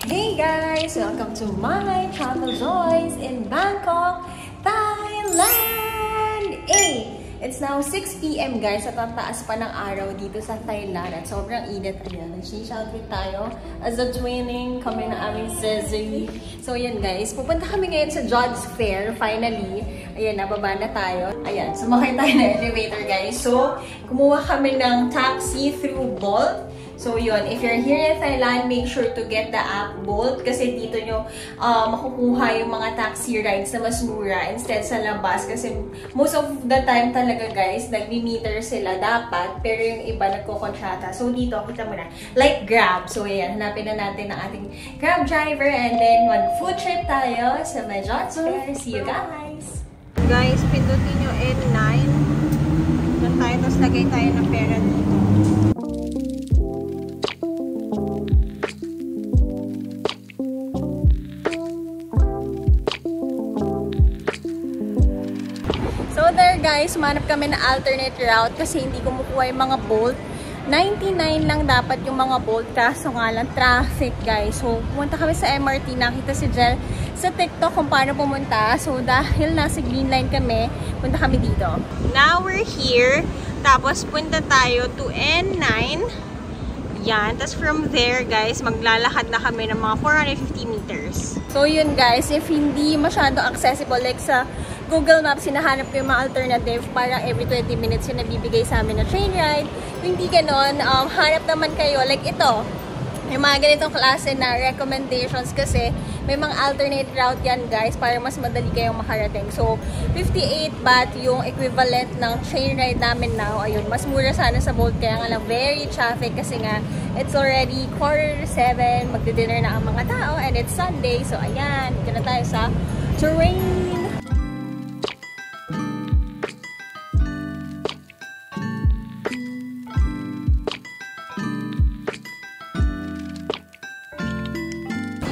Hey guys! Welcome to my travel joys in Bangkok, Thailand! Hey! It's now 6 PM guys at ang taas pa ng araw dito sa Thailand at sobrang init. Ayan, nag-change outfit tayo as a twinning kami na aming Cezary. So ayan guys, pupunta kami ngayon sa Jods Fair finally. Ayan, nababa na tayo. Ayan, sumakay tayo na elevator guys. So, kumuha kami ng taxi through Bolt. So yun, if you're here in Thailand, make sure to get the app Bolt kasi dito nyo makukuha yung mga taxi rides na mas mura instead sa labas kasi most of the time talaga guys, nagmi-meter sila dapat pero yung iba nagko-kontrata. So dito, kita mo na, like Grab. So ayan, hanapin na natin ang ating Grab driver and then mag-food trip tayo sa my Jods Fair. See you guys! Guys, pindutin nyo N9. Doon tayo, tapos lagay tayo ng pera dito. So there guys, manap kami na alternate route kasi hindi ko makuha yung mga Bolt. 99 lang dapat yung mga Bolt kaso nga lang traffic guys. So pumunta kami sa MRT, nakita si Jel sa TikTok kung paano pumunta. So dahil nasa green line kami, punta kami dito. Now we're here. Tapos punta tayo to N9. Yan. Tapos from there guys, maglalakad na kami ng mga 450 meters. So yun guys, if hindi masyado accessible like sa Google Maps, hinahanap ko yung mga alternative para every 20 minutes yung nabibigay sa amin na train ride. Kung hindi ganon, hanap naman kayo like ito. Yung mga ganitong klase na recommendations kasi may mga alternate route yan guys para mas madali kayong makarating. So, 58 baht yung equivalent ng train ride namin now. Ayun, mas mura sana sa Bolt kaya nga lang very traffic kasi nga it's already 6:45, magdi-dinner na ang mga tao and it's Sunday. So, ayan, dito na tayo sa train.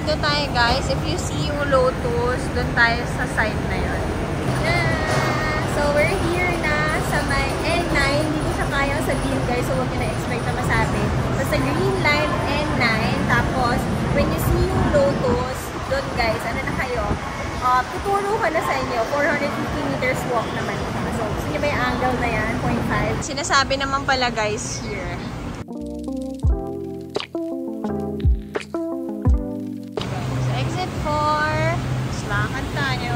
Dito tayo guys, if you see yung Lotus, doon tayo sa side na yun. So we're here na sa may N9, hindi siya kayang sabihin guys, so huwag nyo na-expect na masabi. So sa green line, N9, tapos when you see yung Lotus, doon guys, ano na kayo, tuturo ka na sa inyo, 450 meters walk naman. So gusto nyo ba yung angle na yan, 0.5? Sinasabi naman pala guys here. Lakad tayo.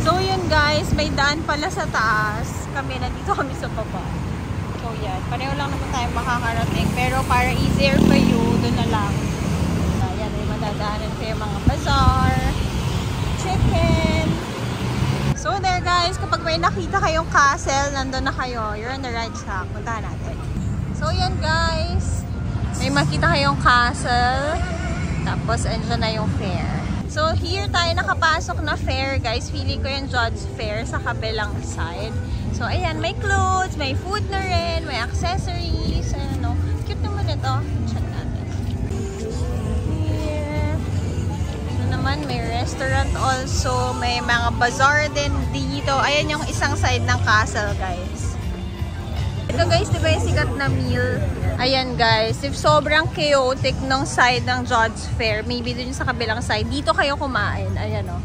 So yun guys, may daan pala sa taas. Kami, nandito kami sa baba. So yan, pareho lang naman tayo makakarating. Pero para easier for you, doon na lang. Ayan, may madadaanan kayo mga bazaar, chicken. So there guys, kapag may nakita kayong castle, nandun na kayo. You're on the right track. Puntahan natin. So yan guys, may makita kayong castle. Tapos, andyan na yung fair. So, here tayo nakapasok na fair, guys. Feeling ko yung Jods Fair sa kabilang side. So, ayan, may clothes, may food na rin, may accessories, ano. Cute naman ito. Check natin. Here. Ito naman, may restaurant also. May mga bazaar din dito. Ayan yung isang side ng castle, guys. Ito, guys, diba yung sikat na meal? Ayan guys, if sobrang chaotic nung side ng Jods Fair, maybe dun sa kabilang side, dito kayo kumain. Ayan o.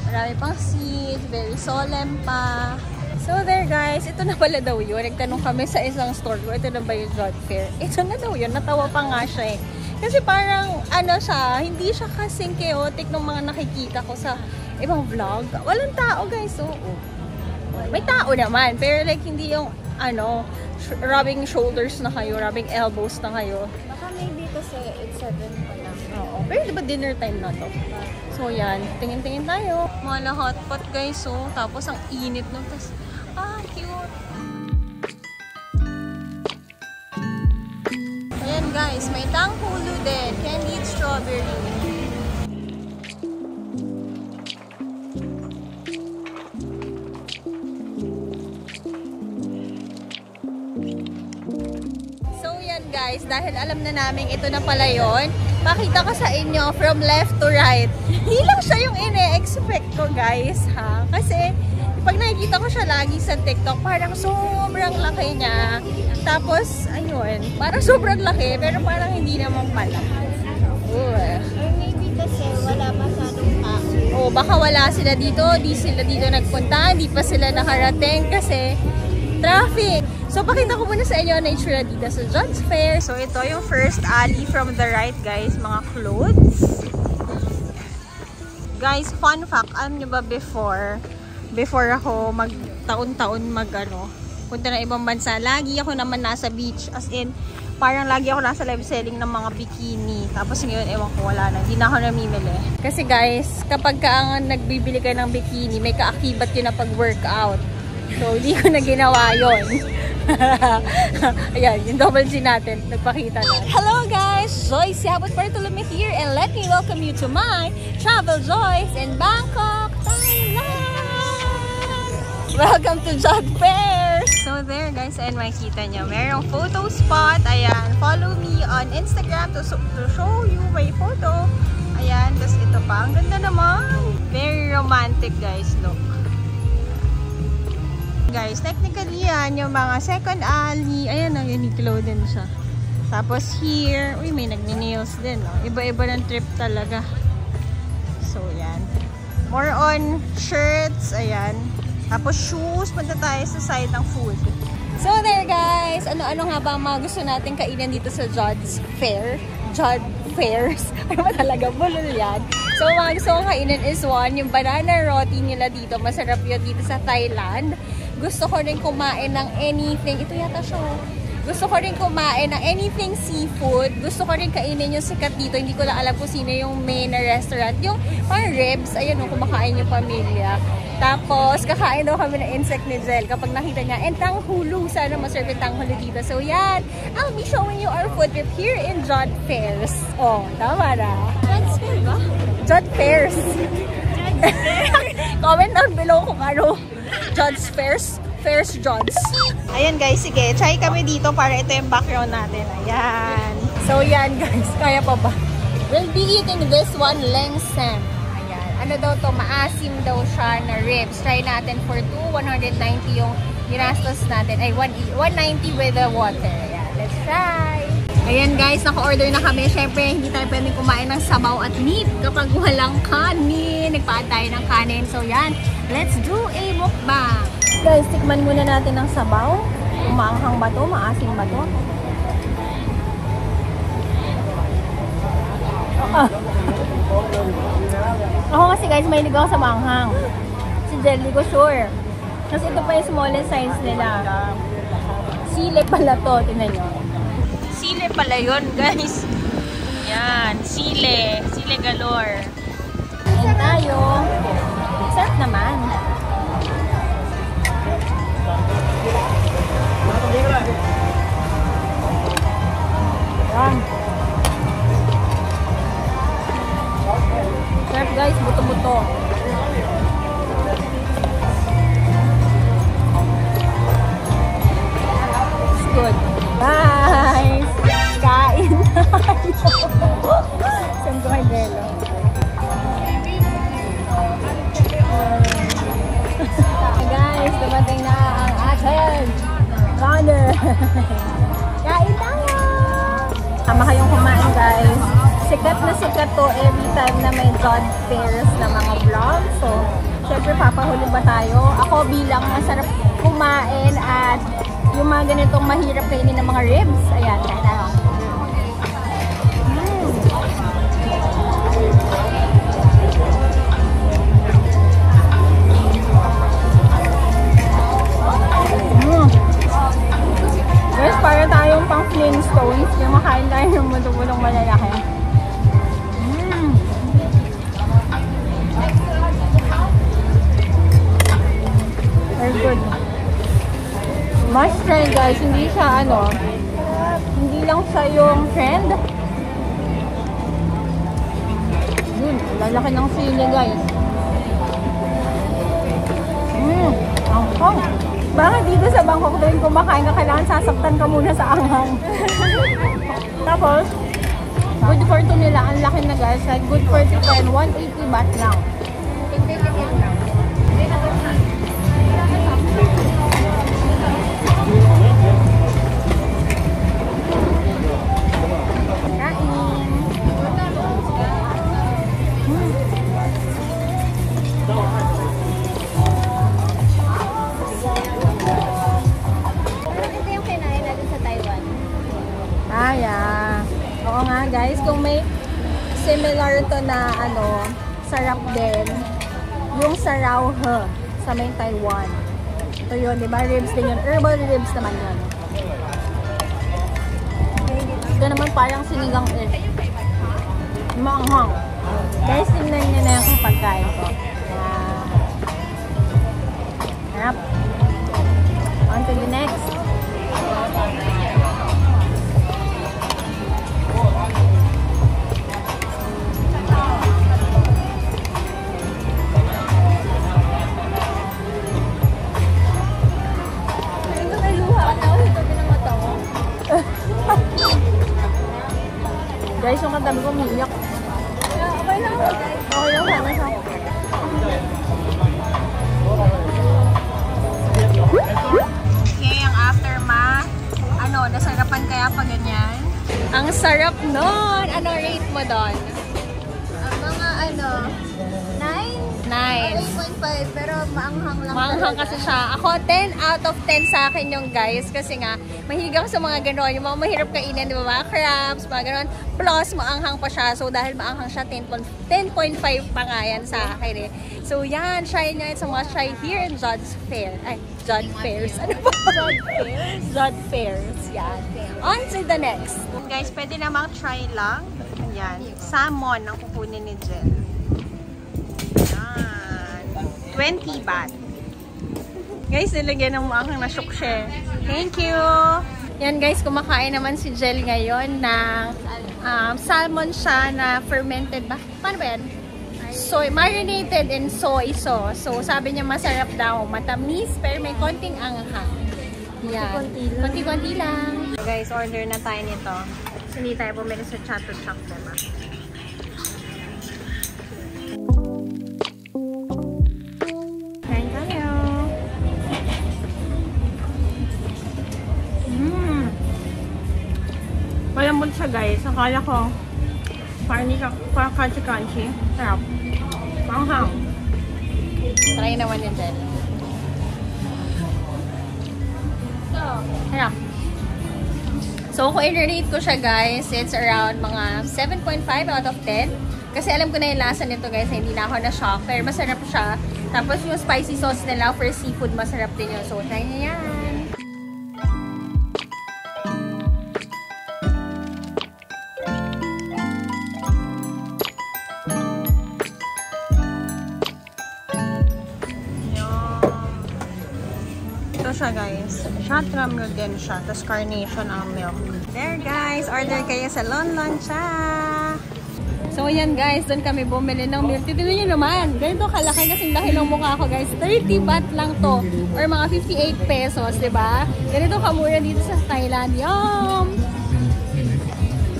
Marami pang seats, very solemn pa. So there guys, ito na pala daw yun. Nagtanong kami sa isang store ko, ito na ba yung Jods Fair? Ito na daw yun, natawa pa nga siya eh. Kasi parang, ano siya, hindi siya kasing chaotic nung mga nakikita ko sa ibang vlog. Walang tao guys, oo. May tao naman, pero like hindi yung, ano, rubbing shoulders na kayo, rubbing elbows na kayo. Baka maybe kasi it's 7 pa lang. Oo. Pero diba dinner time na to? So yan, tingin-tingin tayo. Mga hotpot guys, so. Tapos ang init no. Tapos, cute. Ayan guys, may tangkulo din. Candied strawberry. Guys, dahil alam na namin ito na pala yun, pakita ko sa inyo from left to right. Hindi lang siya yung ine-expect ko guys ha. Kasi pag nakikita ko siya lagi sa TikTok, parang sobrang laki niya. Tapos, ayun, parang sobrang laki, pero parang hindi naman pala. Maybe kasi wala masyadong tao. Oh, baka wala sila dito, di sila dito nagpunta, di pa sila nakarating kasi traffic. So, pakita ko muna sa inyo na itsura dito sa John's Fair. So, ito yung first alley from the right, guys, mga clothes. Guys, fun fact, alam nyo ba before ako taon-taon punta na ibang bansa, lagi ako naman nasa beach. As in, parang lagi ako nasa live selling ng mga bikini. Tapos ngayon, ewan ko, wala na. Hindi na ako namimili. Kasi guys, kapag nagbibili ka ng bikini, may kaakibat yun na pag-workout. So, hindi ko na ginawa yun. Ayan, yung double G natin. Nagpakita na. Hello guys! Joyce Yabot Bartolome here and let me welcome you to my Travel Joyce in Bangkok, Thailand! Welcome to John's Fair! So there guys, and makikita nyo, merong photo spot. Ayan, follow me on Instagram to show you my photo. Ayan, tapos ito pa. Ang ganda naman. Very romantic guys, look. Guys, technically yan, yung mga second alley. Ayan, Uniqlo din siya. Tapos here, uy, may nagni-nails din. Oh. Iba-iba ng trip talaga. So, yan. More on shirts. Ayan. Tapos shoes. Punta tayo sa side ng food. So, there guys. Ano-ano nga ba ang mga gusto natin kainan dito sa John's Fair? John's Fairs. Ano ba talaga? Bulol yan. So, mga gusto kong kainin is one, yung banana roti nila dito. Masarap yun dito sa Thailand. Gusto ko rin kumain ng anything. Ito yata siya. Gusto ko rin kumain ng anything seafood. Gusto ko rin kainin yung sikat dito. Hindi ko lang alam kung sino yung main na restaurant. Yung parang ribs. Ayun, kumakain yung pamilya. Tapos, kakain daw kami ng insect ni Jel kapag nakita niya. And tanghulu. Sana maserve yung tanghulu dito. So, yan. I'll be showing you our food trip here in John Fairs. Oh, tama na. John's Fair ba? John Fairs. Comment down below kung ano. John's Fairs. Fairs John's. Ayan guys, sige. Try kami dito para ito yung background natin. Ayan. So yan guys, kaya pa ba? We'll be eating this one, lengsem. Ayan. Ano daw to? Maasim daw siya na ribs. Try natin for 190 yung ginastos natin. Ay, 190 with the water. Ayan. Let's try. Ayan guys, naka-order na kami. Siyempre, hindi tayo pwedeng kumain ng sabaw at meat kapag walang kanin. Nagpaan tayo ng kanin. So yan, let's do a mukbang. Guys, tikman muna natin ng sabaw. Umaanghang ba to? Maasim ba to? Ako kasi guys, may ligaw sa maanghang. Si Jelly ko sure. Kasi ito pa yung smallest size nila. Sile pala to. Tingnan nyo. Sile pala yun, guys. Yan. Sile. Sile galore. Ayan tayo. Sarap naman. Yan. Sarap guys. Buto-buto. It's good. Guys! Kain tayo! Saan ko kay Belo? Guys, dumating na ang atin! Runner! Kain tayo! Tama kayong kumain guys. Sikat na sikat to every time na may John Fairs na mga vlog. So, syempre papahuli ba tayo? Ako bilang masarap kumain at yung mga ganitong mahirap kainin ng mga ribs. Ayan, kaya tayo. Guys, para tayong pang Flintstones. Yung makain tayo ng mundo-mundong malalaki. Very good. Must try guys, hindi siya hindi lang siya yung trend. Yun, lalaki ng sili guys. Ang hong. Bakit dito sa Bangkok doon kumakain ka, kailangan sasaktan ka muna sa anghang. Tapos, good for to nila, ang laki na guys. Like good for to 180 baht lang. Oo nga guys, kung may similar to na sarap din, yung Sarauhe sa may Taiwan. Ito yun, di ba? Ribs din yun. Herbal ribs naman yun. Ito naman parang sinigang maanghang. Guys, tingnan nyo na yung pagkain ko. Harap. On to the next. Guys, yung katabi ko umiiyak. Okay lang. Okay lang. Sana siya. Okay, ang aftermath. Nasarapan kaya pa ganyan? Ang sarap nun! Ano rate mo doon? Mga 9? 8.5, pero maanghang lang. Maanghang kasi siya. Ako, 10 out of 10 sa akin yung guys. Kasi nga, mahilig ako sa mga gano'n. Yung mga mahirap kainin, di ba? Mga crabs, mga gano'n. Plus, maanghang pa siya. So, dahil maanghang siya, 10.5 pa nga yan sa akin eh. So, yan. Try nyo. It's a must try here in Zod's Fair. Ay, Zod Fairs. Ano ba? Zod Fairs? Zod Fairs. Yan. On to the next. Guys, pwede namang try lang. Yan. Salmon ang kukunin ni Jen. 20 baht. Guys, nilagyan ng maanghang na syukshe. Thank you! Yan guys, kumakain naman si Jel ngayon ng salmon siya na fermented ba? Paano ba yan? Soy, marinated in soy sauce. So, sabi niya masarap daw. Matamis, pero may konting anghang. Yan. Konti-konti lang. Guys, order na tayo nito. Hindi tayo bumili sa Chato Shop, diba? Malambot siya guys. Akala ko parang hindi siya crunchy. Sarap. Manghang. Try naman yun din. Sarap. So kung i-rate ko siya guys, it's around mga 7.5 out of 10. Kasi alam ko na yung lasa nito guys, hindi na ako na-shock. Pero masarap siya. Tapos yung spicy sauce nila for seafood, masarap din yun. So try niya yan. Siya guys. Shotram milk din siya. Tapos carnation ang milk. There guys. Order kayo sa Lonlon Cha. So yan guys. Doon kami bumili ng milk. Titignan nyo naman. Ganito kalaki kasing laki ng mukha ko guys. 30 baht lang to. Or mga 58 pesos. Diba? Ganito kamura dito sa Thailand. Yum!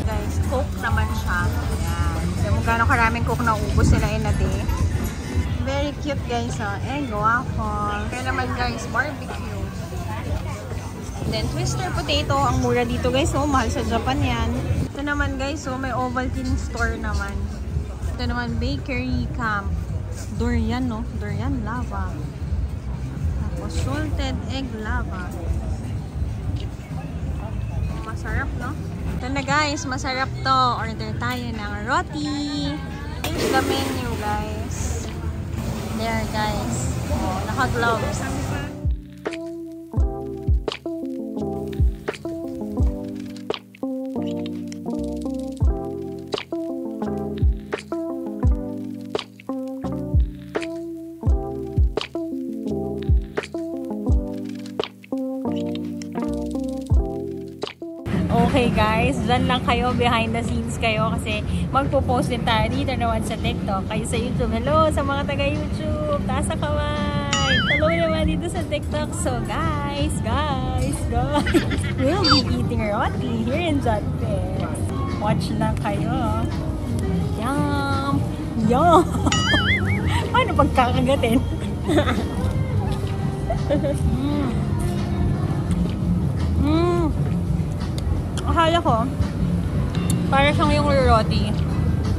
Guys. Coke naman siya. Yan. Kaya mo gano'ng karaming coke na ubos sila in a day. Very cute guys. Egg waffle. Kaya naman guys. Barbecue. Then, twister potato. Ang mura dito guys. So, mahal sa Japan yan. Ito naman guys. So, may Ovaltine store naman. Ito naman, bakery camp. Durian, no? Durian lava. Tapos, salted egg lava. Masarap, no? Ito na guys. Masarap to. Order tayo ng roti. Here's the menu guys. There guys. Oh, naka-gloves. Okay guys, dyan lang kayo, behind the scenes kayo kasi magpo-post din tayo dito naman sa TikTok. Kayo sa YouTube, hello sa mga taga-YouTube, taas na kamay. Hello naman dito sa TikTok. So guys, we'll be eating roti here in Zod Fair. Watch lang kayo. Yum! Yum! Paano pagkakagatin? Akala ko, para siyang yung roti.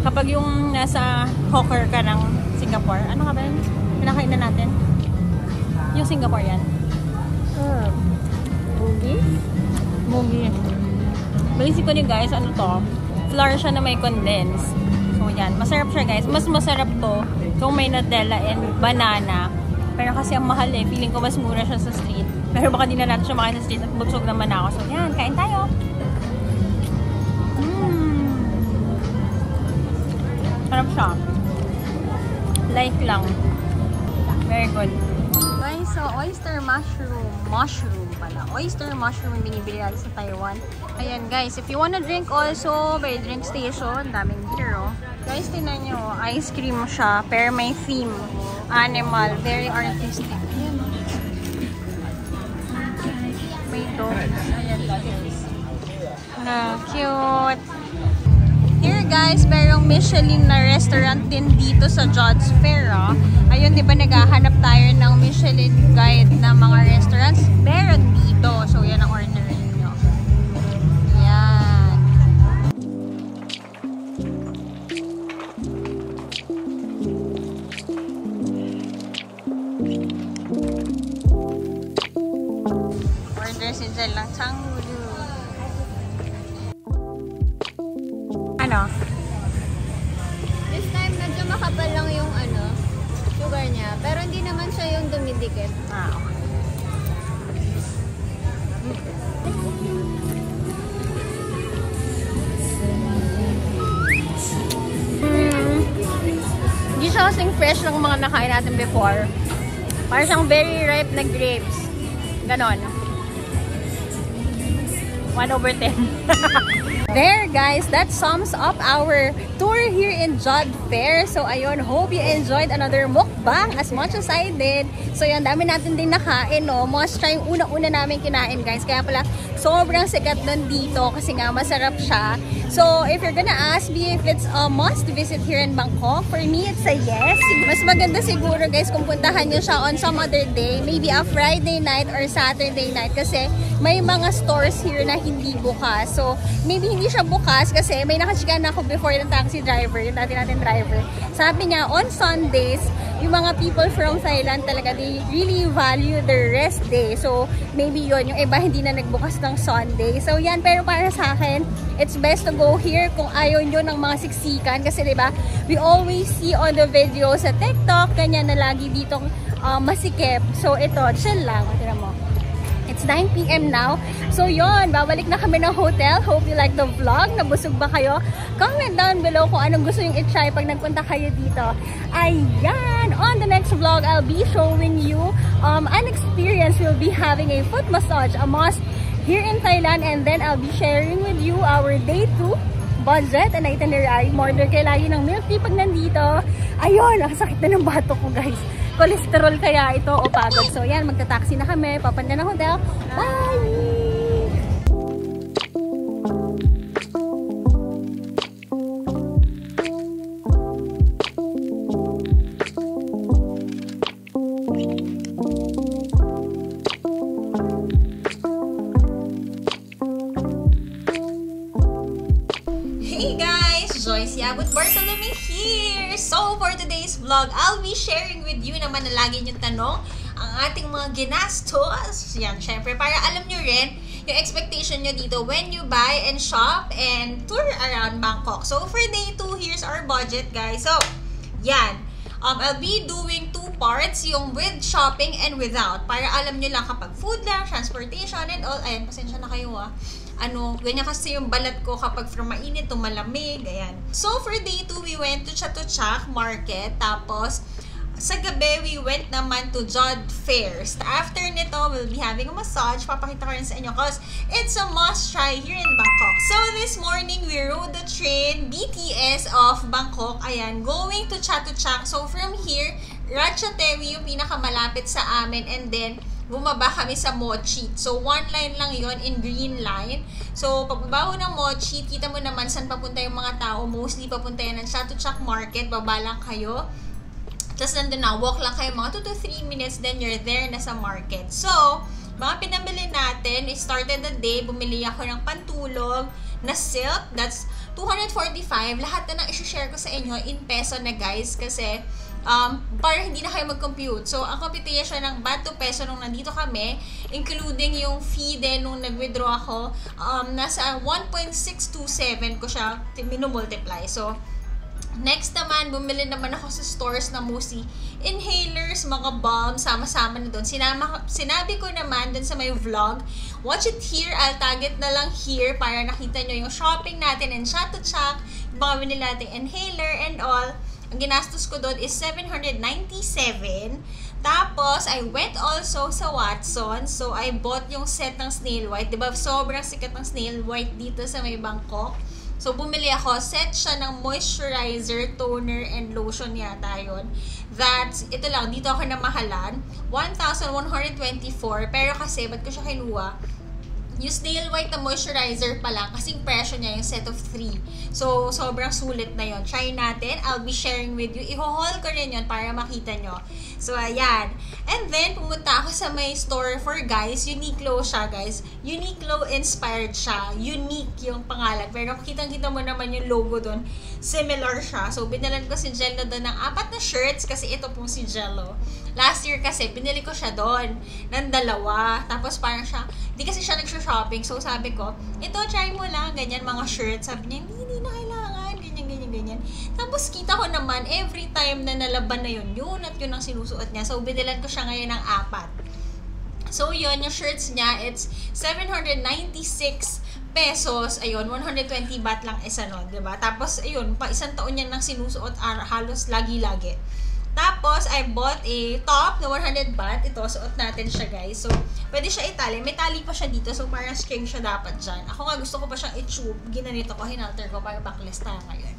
Kapag yung nasa hawker ka ng Singapore, ano ka ba yun? Pinakain na natin? Yung Singapore yan. Mugi? Mugi. Basic ko niyo guys, ano to? flour siya na may condense. So, yan. Masarap siya, guys. Mas masarap to kung may Nutella and banana. Pero kasi ang mahal eh. Feeling ko mas mura siya sa street. Pero baka di na natin siya makain sa street at busog naman ako. So, yan. Kain tayo. Sarap siya. Like lang. Very good. Guys, so oyster mushroom. Mushroom pala. Oyster mushroom yung binibili natin sa Taiwan. Ayan guys, if you wanna drink also, by drink station, daming beer oh. Guys, tingnan nyo, ice cream siya, pero may theme. Animal, very artistic. Ayan oh. May dogs. Ayan guys. Na, cute. Here guys, merong Michelin na restaurant din dito sa Jodd's Fair. Ayun, di ba naghahanap tayo ng Michelin guide na mga restaurants? Meron dito. So, yan ang orderin nyo. Yan. Order si Jel lang Changgulu. Ano? This time, medyo makapal lang yung sugar niya. Pero hindi naman siya yung dumidikit. Ah, okay. Hindi siya kasing fresh ng mga nakain natin before. Parang siyang very ripe na grapes. Ganon. 1/10. There guys, that sums up our tour here in Jodd Fair. So ayun, hope you enjoyed another mukbang as much as I did. So yun, dami natin din nakain, no? Must try yung una-una namin kinain guys. Kaya pala sobrang sikat nun dito kasi nga masarap siya. So if you're gonna ask me if it's a must visit here in Bangkok, for me it's a yes. Mas maganda siguro guys kung puntahan nyo siya on some other day. Maybe a Friday night or Saturday night kasi may mga stores here na hindi bukas. So maybe hindi siya bukas kasi may nakachika na ako before ng taxi driver, yung dati natin driver. Sabi niya, on Sundays, yung mga people from Thailand talaga, they really value their rest day. So, maybe yun, yung iba hindi na nagbukas ng Sunday. So, yan. Pero para sa akin, it's best to go here kung ayaw nyo ng mga siksikan. Kasi, diba, we always see on the video sa TikTok, kanya na lagi ditong masikip. So, ito, chill lang. Tira mo. It's 9 PM now. So yon, babalik na kami ng hotel. Hope you like the vlog. Nabusog ba kayo? Comment down below kung anong gusto yung i-try pag nagpunta kayo dito. Ayan! On the next vlog, I'll be showing you an experience. We'll be having a foot massage, a must here in Thailand. And then I'll be sharing with you our day 2 budget and itinerary. Order kayo lagi ng milk tea pag nandito. Ayun! Nakasakit na ng bato ko guys. Cholesterol kaya ito o pagod. So yan, magta-taxi na kami. Papunta ng hotel. Bye! Hey guys! Joyce Yabut Bartolome here! So for today's vlog, I'll be sharing with you naman na lagi niyong tanong ang ating mga ginastos. Yan, syempre, para alam nyo rin yung expectation nyo dito when you buy and shop and tour around Bangkok. So for day 2, here's our budget guys. So, yan. I'll be doing 2 parts, yung with shopping and without. Para alam nyo lang kapag food lang, transportation and all. Ayan, pasensya na kayo ganyan kasi yung balat ko kapag from mainit to malamig, ayan. So, for day 2, we went to Chatuchak Market. Tapos, sa gabi, we went naman to Jodd Fair. After nito, we'll be having a massage. Papakita ko rin sa inyo because it's a must try here in Bangkok. So, this morning, we rode the train BTS of Bangkok. Ayan, going to Chatuchak. So, from here, Ratchathani yung pinakamalapit sa amin. And then, bumaba kami sa Mochi. So, 1 line lang yon in green line. So, pagbaba ng Mochi, kita mo naman saan papunta yung mga tao. Mostly papunta yan ng Chatuchak Market. Baba lang kayo. Tapos nandun na, walk lang kayo mga 2 to 3 minutes, then you're there na sa market. So, mga pinamili natin, we started the day, bumili ako ng pantulog na silk. That's 245. Lahat na nang isi-share ko sa inyo in peso na guys. Kasi, para hindi na kayo mag-compute. So, ang computation ng baht to peso nung nandito kami, including yung fee din nung nag-withdraw ako, nasa 1.627 ko siya minumultiply. So, next naman, bumili naman ako sa stores na mostly inhalers, mga balm, sama-sama na doon. Sinabi ko naman doon sa may vlog, watch it here, I'll tag it na lang here para nakita nyo yung shopping natin and Shot to Choc, yung mga binili natin inhaler and all. Ang ginastos ko doon is 797. Tapos, I went also sa Watsons. So, I bought yung set ng Snail White. Diba, sobrang sikat ng Snail White dito sa may Bangkok. So, bumili ako. Set siya ng moisturizer, toner, and lotion yata yun. That's, ito lang, dito ako namahalan. 1,124. Pero kasi, ba't ko siya kinuha? Yung Snail White na moisturizer pa lang, kasing presyo niya yung set of 3. So, sobrang sulit na yon. Try natin. I'll be sharing with you. I-haul ko rin yun para makita nyo. So, ayan. And then, pumunta ako sa may store for guys. Uniqlo siya, guys. Uniqlo inspired siya. Unique yung pangalan. Pero kitang-kita mo naman yung logo doon. Similar siya. So, binalan ko si Jello doon ng 4 na shirts kasi ito pong si Jello. Last year kasi, binili ko siya doon ng 2. Tapos parang siya, hindi kasi siya nagsha-shopping. So, sabi ko, ito, try mo lang. Ganyan, mga shirts. Sabi niya, hindi na kailangan. Ganyan. Tapos, kita ko naman, every time na nalaban na yun at yun ang sinusuot niya. So, binilan ko siya ngayon ng 4. So, yun, yung shirts niya, it's 796 pesos. Ayun, 120 baht lang isa nun, diba? Tapos, ayun, pa isang taon yan nang sinusuot, halos lagi-lagi. Tapos, I bought a top na 100 baht. Ito, suot natin siya, guys. So, pwede siya itali. May tali pa siya dito. So, parang string siya dapat dyan. Ako nga, gusto ko pa siyang i-tube. Ginanito ko, hinalter ko para backless tayo ngayon.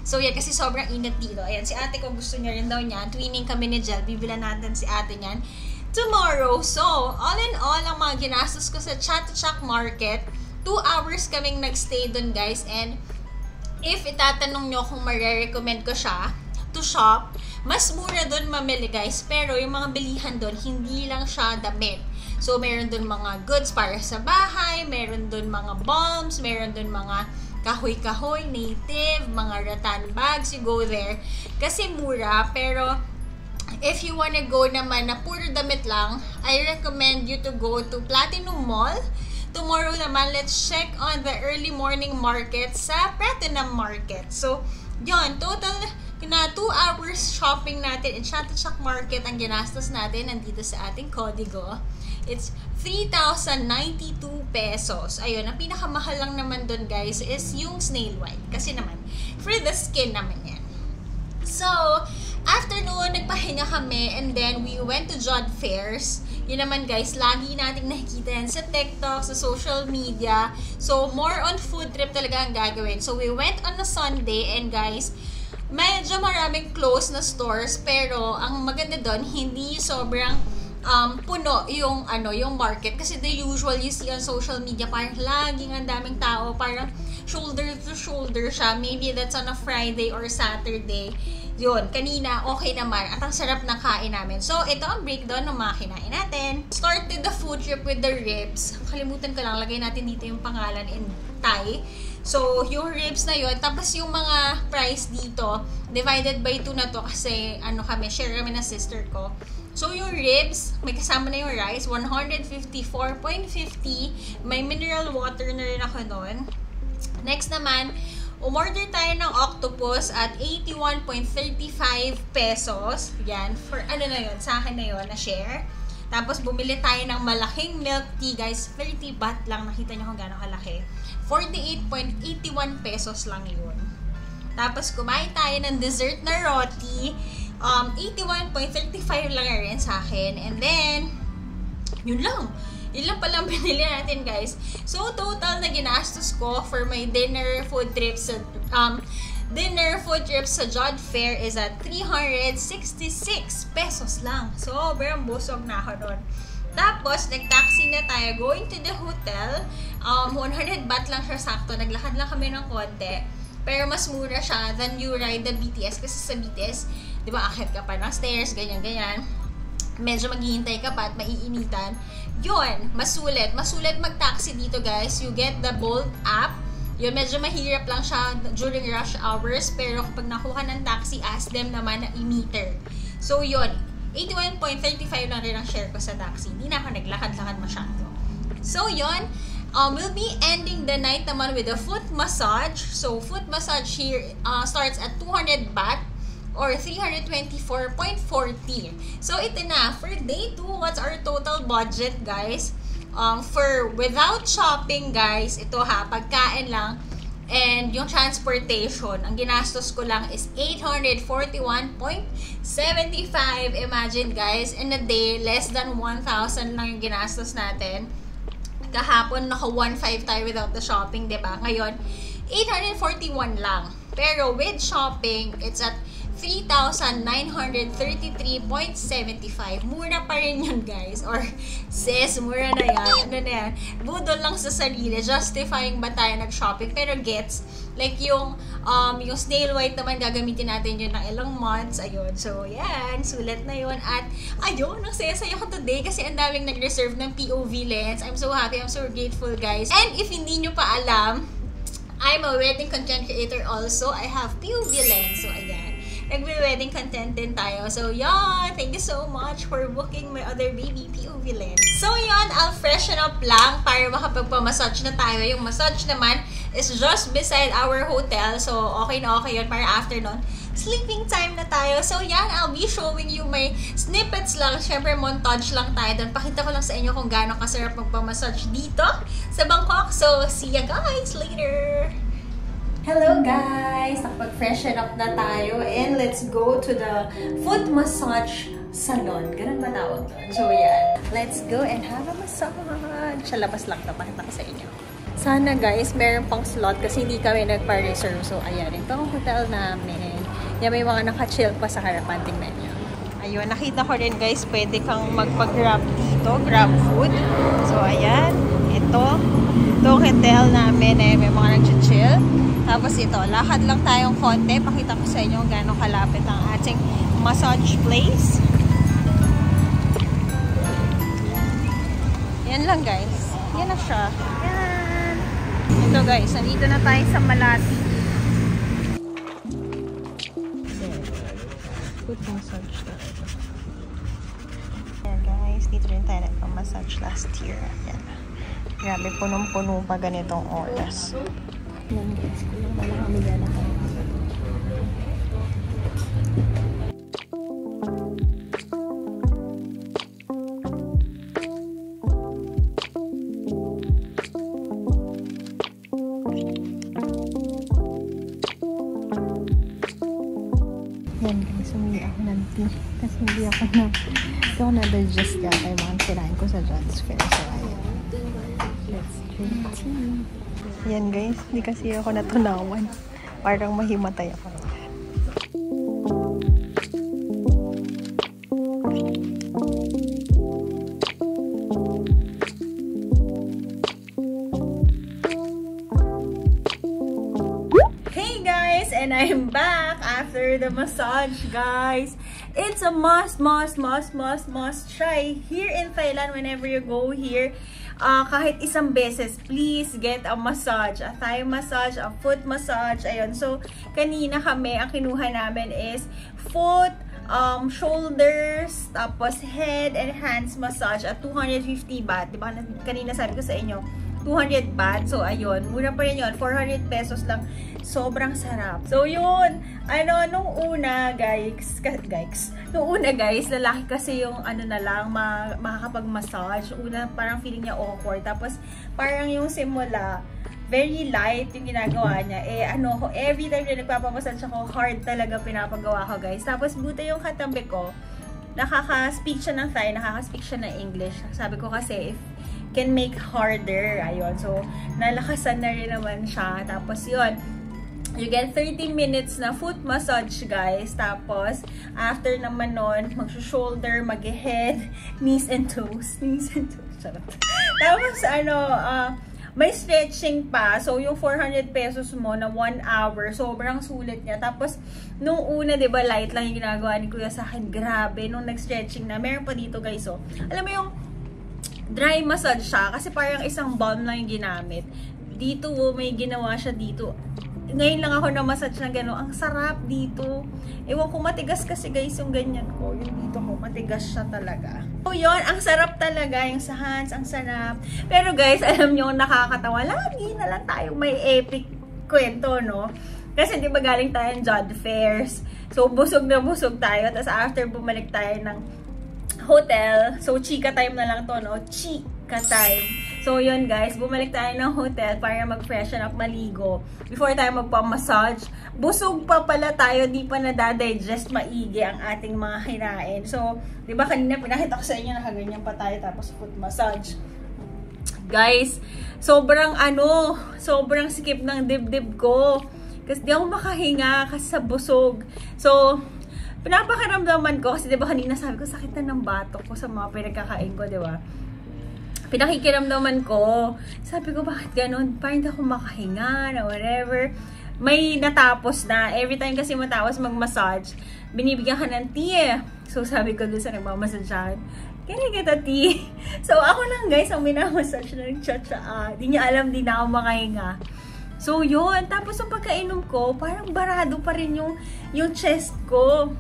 So, yan. Kasi sobrang init dito. Ayan, si ate ko gusto niya rin daw niyan. Twinning kami ni Jel. Bibilan natin si ate niyan tomorrow. So, all in all, ang mga ginastos ko sa Shot to Choc Market, 2 hours kaming nagstay dun, guys. And, if itatanong nyo kung marirecommend ko siya to shop, mas mura doon mamili, guys. Pero yung mga bilihan doon, hindi lang siya damit. So, meron doon mga goods para sa bahay, meron doon mga balms, meron doon mga kahoy-kahoy, native, mga rattan bags. You go there. Kasi mura, pero if you wanna go naman na puro damit lang, I recommend you to go to Platinum Mall. Tomorrow naman, let's check on the early morning market sa Platinum Market. So, yun, total na 2 hours shopping natin in Shot to Choc Market ang ginastos natin nandito sa ating kodigo. It's 3,092 pesos. Ayun, ang pinakamahal lang naman dun, guys, is yung Snail White. Kasi naman, for the skin naman yan. So, after noon, nagpahinga kami and then we went to Job Fairs. Yun naman, guys, lagi nating nakikita yan sa TikTok, sa social media. So, more on food trip talaga ang gagawin. So, we went on a Sunday and, guys, medyo maraming close na stores pero ang maganda doon hindi sobrang puno yung yung market kasi the usual you see on social media parang laging ang daming tao, parang shoulder to shoulder siya. Maybe that's on a Friday or Saturday. Yun, kanina okay naman at ang sarap ng kain namin. So ito ang breakdown ng mga kinain natin. Started the food trip with the ribs. Kalimutan ko lang, lagay natin dito yung pangalan in Thai. So, yung ribs na yun, tapos yung mga price dito, divided by 2 na to kasi share kami ng sister ko. So, yung ribs, may kasama na yung rice, 154.50. May mineral water na rin ako nun. Next naman, umorder tayo ng octopus at 81.35 pesos. Yan, for na yun, sa akin na yun, na share. Tapos, bumili tayo ng malaking milk tea, guys. 30 baht lang. Nakita nyo kung gano'ng kalaki. 48.81 pesos lang yun. Tapos, kumain tayo ng dessert na roti. 81.35 lang rin sa akin. And then, yun lang. Yun lang palang binili natin, guys. So, total na ginastos ko for my dinner food trip sa Job Fair is at 366 pesos lang. So, sobrang busog na ako doon. Tapos, nag-taxi na tayo going to the hotel. 100 baht lang siya sakto. Naglakad lang kami ng konti. Pero mas mura siya than you ride the BTS. Kasi sa BTS, di ba, akit ka pa ng stairs, ganyan-ganyan. Medyo maghihintay ka pa at maiinitan. Yun, masulit. Masulit mag-taxi dito, guys. You get the Bolt app. Yun, medyo mahirap lang siya during rush hours. Pero kapag nakuha ng taxi, ask them naman na i-meter. So, yun. 81.35 lang rin ang share ko sa taxi. Hindi na ako naglakad-lakad masyado. So, yun. We'll be ending the night naman with a foot massage. So, foot massage here starts at 200 baht or 324.40. So, ito na. For day 2, what's our total budget, guys? For without shopping, guys, ito ha, pagkain lang, and yung transportation, ang ginastos ko lang is 841.75. Imagine, guys, in a day, less than 1,000 lang yung ginastos natin. Kahapon, naka 1,500 tayo without the shopping, diba? Ngayon, 841 lang. Pero with shopping, it's at 3,933.75. Mura pa rin yun, guys. Or, sis, mura na yan. Ano na yan? Budol lang sa sarili. Justifying ba tayo nag-shopping? Pero gets, like yung snail white naman, gagamitin natin yun ng ilang months. Ayun. So, yan. Sulat na yun. At, ayun, ang saya-saya ko today kasi ang daming nag-reserve ng POV lens. I'm so happy. I'm so grateful, guys. And if hindi nyo pa alam, I'm a wedding content creator also. I have POV lens. So, ayan. Nagbe-wedding content din tayo. So, yan. Thank you so much for booking my other baby POV lens. So, yan. I'll freshen up lang para makapagpamassage na tayo. Yung massage naman is just beside our hotel. So, okay na okay yun para after nun. Sleeping time na tayo. So, yan. I'll be showing you my snippets lang. Siyempre, montage lang tayo doon. Pakita ko lang sa inyo kung gaano kasarap magpamassage dito sa Bangkok. So, see ya guys later! Hello guys! Nakapag-freshen up na tayo and let's go to the foot massage salon. Ganun ba tawag doon? So yan. Let's go and have a massage. Sa labas lang ito. Pakita ko sa inyo. Sana guys, meron pang slot kasi hindi kami nagpa-reserve. So ayan. Ito ang hotel namin. Yan, may mga naka-chill pa sa harapan. Tingnan nyo. Ayun. Nakita ko rin guys, pwede kang magpa-grab dito. Grab food. So ayan. Ito hotel namin eh. May mga nag-chill. Tapos ito, lakad lang tayong konti. Pakita ko sa inyo kung gaano kalapit ang ating massage place. Yan lang guys. Yan na siya. Yan. Ito guys, nandito na tayo sa Malati. So, foot massage na ito. Yan guys, dito rin tayo nagpa-massage last year. Yan. Grabe, punong-puno pa ganitong oras. Yan guys, kulang na lang kami dyan ako. Yan guys, sumili ako ng tea. Kasi hindi ako na-digest yata yung mga kinain ko sa John's Fair. So ayan. Let's drink tea. Yan guys, hindi kasi ako natunawan. Parang mahimatay ako. Hey guys, and I'm back after the massage, guys. It's a must try here in Thailand whenever you go here. Kahit isang beses, please get a massage. A thigh massage, a foot massage. Ayun. So, kanina kami, ang kinuha namin is foot, shoulders, tapos head and hands massage at 250 baht. Diba? Kanina sabi ko sa inyo, 200 baht. So, ayun. Mura pa rin yun. 400 pesos lang. Sobrang sarap. So, yun. Nung una, guys, lalaki kasi yung na lang, makakapag-massage. Una, parang feeling niya awkward. Tapos, parang yung simula, very light yung ginagawa niya. Every time na nagpapamassage ako, hard talaga pinapagawa ko, guys. Tapos, buti yung katabi ko, nakaka-speak siya ng Thai, nakaka-speak siya ng English. Sabi ko kasi, if can make harder, ayun. So, nalakasan na rin naman siya. Tapos, yun. You get 30 minutes na foot massage, guys. Tapos, after naman nun, mag-shoulder, mag-head, knees and toes. Charot. Tapos, may stretching pa. So, yung 400 pesos mo na 1 hour, sobrang sulit niya. Tapos, nung una, diba, light lang yung ginagawa ni Kuya sa akin. Grabe, nung nag-stretching na. Meron pa dito, guys, oh. Alam mo yung dry massage siya, kasi parang isang balm lang yung ginamit. Dito, may ginawa siya dito. Ngayon lang ako na-massage na gano'n. Ang sarap dito. Ewan ko, matigas kasi guys yung ganyan ko. Yung dito ko, matigas siya talaga. So yun, ang sarap talaga. Yung sa hands, ang sarap. Pero guys, alam nyo, nakakatawa. Lagi na lang tayo may epic kwento, no? Kasi di ba galing tayo ng job fairs. So, busog na busog tayo. Tapos after bumalik tayo ng hotel. So, chika time na lang to, no? Chika time. So, yun guys, bumalik tayo ng hotel para mag-freshen up, maligo. Before tayo magpa-massage, busog pa pala tayo, di pa nadadigest maigi ang ating mga kinain. So, di ba kanina pinakita ko sa inyo, nakaganyan pa tayo, tapos foot massage. Guys, sobrang sikip ng dibdib ko. Kasi di ako makahinga kasi sa busog. So, pinapakiramdaman ko, kasi di ba kanina sabi ko, sakit na ng batok ko sa mga pinagkakain ko, di ba? Pinakikiramdaman ko. Sabi ko, bakit ganun? Parang hindi ako makahinga na whatever. May natapos na. Every time kasi matapos mag-massage, binibigyan ka ng tea. So, sabi ko dun sa nagmamassage, kaya kita tea. So, ako lang guys, ang minamassage na nagchatsa. Di niya alam, di na ako makahinga. So, yun. Tapos, yung pagkainom ko, parang barado pa rin yung chest ko.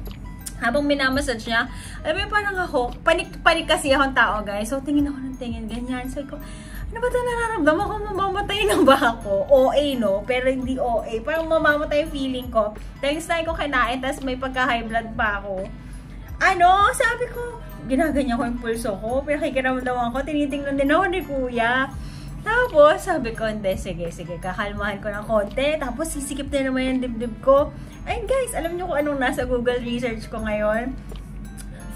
Habang minamassage niya, alam mo parang ako, panik kasi akong tao guys. So, tingin ako ng tingin, ganyan. So, ano ba ito nararamdaman ko? Mamamatay na ba ako? OA, no? Pero hindi OA. Parang mamamatay yung feeling ko. Thanks na ko kinain, tapos may pagka-high blood pa ako. Sabi ko, ginaganyan ko yung pulso ko. Pinakikiramdaman ko, tinitingnan din ako ni kuya. Tapos, sabi ko, hindi, sige, kakalmahan ko ng konti. Tapos, sisikip na naman yung dibdib ko. Ayun guys, alam nyo kung anong nasa Google research ko ngayon?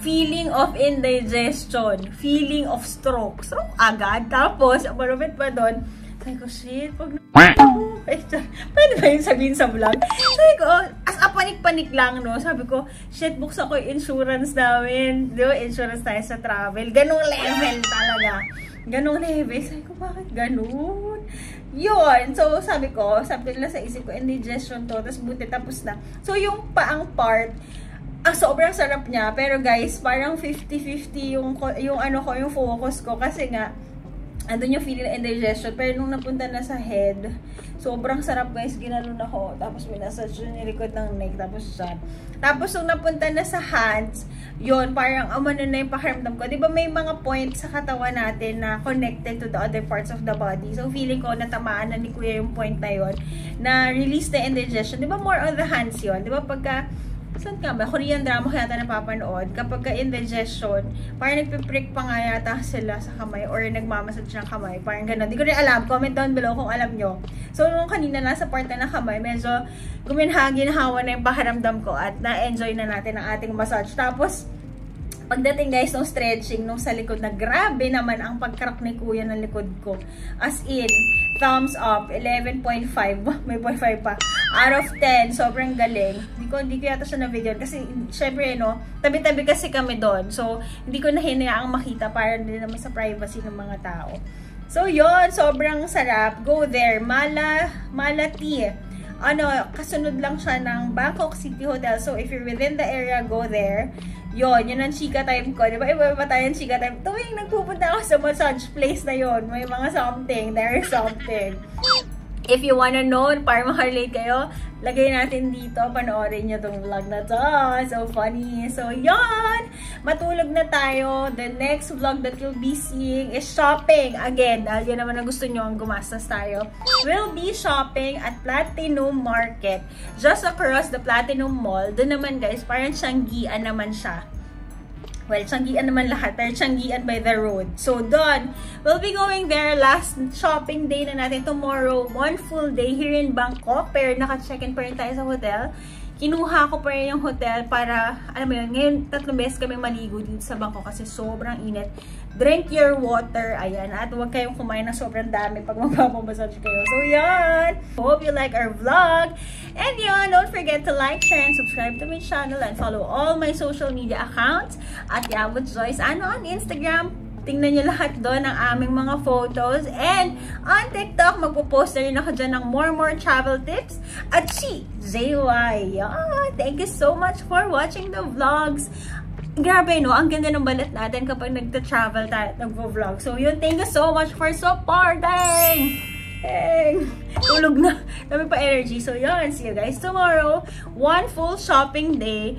Feeling of indigestion. Feeling of stroke. So, agad. Tapos, ang malupit pa doon, sabi ko, shit, pwede ba yun sabihin sa vlog? Sabi ko, panik-panik lang, no? Sabi ko, shit, buksan ko yung insurance namin. Di ba, insurance tayo sa travel. Ganong level talaga. Ganong level. Sabi ko, bakit ganun? Yun. So, sabi nila sa isip ko, indigestion to. Tapos, buti, tapos na. So, yung paang part, sobrang sarap niya. Pero, guys, parang 50-50 yung focus ko. Kasi nga, andun yung feeling ng indigestion. Pero, nung napunta na sa head, sobrang sarap, guys. Ginalun ako. Tapos, minasage yung likod ng neck. Tapos, siya. Tapos, nung napunta na sa hands, yun, parang na yung pakiramdam ko. Diba may mga points sa katawan natin na connected to the other parts of the body. So, feeling ko natamaan na ni kuya yung point na yun, na release the indigestion. Diba more on the hands yun? Diba pagka, saan ka ba? Korean drama kaya tayo napapanood. Kapag ka indigestion, parang nagpiprick pa nga yata sila sa kamay or nagmamassage ng kamay. Parang gano'n. Di ko rin alam. Comment down below kung alam nyo. So, nung kanina nasa part na ng kamay, medyo guminhagin-hawa na yung pakiramdam ko at na-enjoy na natin ang ating massage. Tapos, pagdating guys nung stretching nung sa likod na grabe naman ang pagcrack ni kuya ng likod ko. As in, thumbs up, 11.5. May 0.5 pa. Out of 10, sobrang galing. Hindi ko yata siya na-video kasi syempre, no, tabi-tabi kasi kami doon. So, hindi ko na hinayaang makita para din naman sa privacy ng mga tao. So, yun, sobrang sarap. Go there. Mala Tea. Kasunod lang siya ng Bangkok City Hotel. So, if you're within the area, go there. Yun ang chika time ko. Diba? Iba tayo yung chika time. Tuwing nagpupunta ako sa massage place na yun, may mga something. There is something. If you wanna know, para makarelate kayo, lagay natin dito. Panoorin nyo tong vlog na to. So funny. So, yun! Matulog na tayo. The next vlog that you'll be seeing is shopping. Again, dahil yun naman na gusto nyo ang gumastos tayo. We'll be shopping at Platinum Market. Just across the Platinum Mall. Doon naman guys, parang Tianggian naman siya. Well, Tianggian naman lahat. Pero Tianggian by the road. So, doon. We'll be going there. Last shopping day na natin tomorrow. One full day here in Bangkok. Pero naka-check-in pa rin tayo sa hotel. Kinuha ko pa rin yung hotel para, alam mo yun, ngayon 3 beses kami maligo dito sa Bangkok kasi sobrang init. Drink your water. Ayan. At huwag kayong kumain ng sobrang dami pag magpapamassage kayo. So, yan. Hope you like our vlog. And yun, don't forget to like, share, and subscribe to my channel and follow all my social media accounts at Yabut Joyce on Instagram. Tingnan nyo lahat doon ang aming mga photos. And on TikTok, magpo-post na rin ako dyan ng more travel tips. At JY. Thank you so much for watching the vlogs. Grabe, no? Ang ganda ng balat natin kapag nagta-travel tayo at nagvo-vlog. So, yun. Thank you so much for supporting! Tulog na. Dami pa energy. So, yun. See you guys tomorrow. One full shopping day.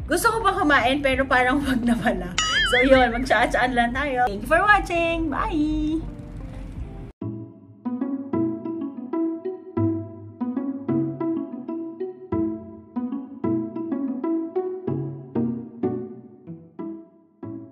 Gusto ko pa kumain, pero parang wag na pala. So, yun. Magtsa-tsaan lang tayo. Thank you for watching. Bye!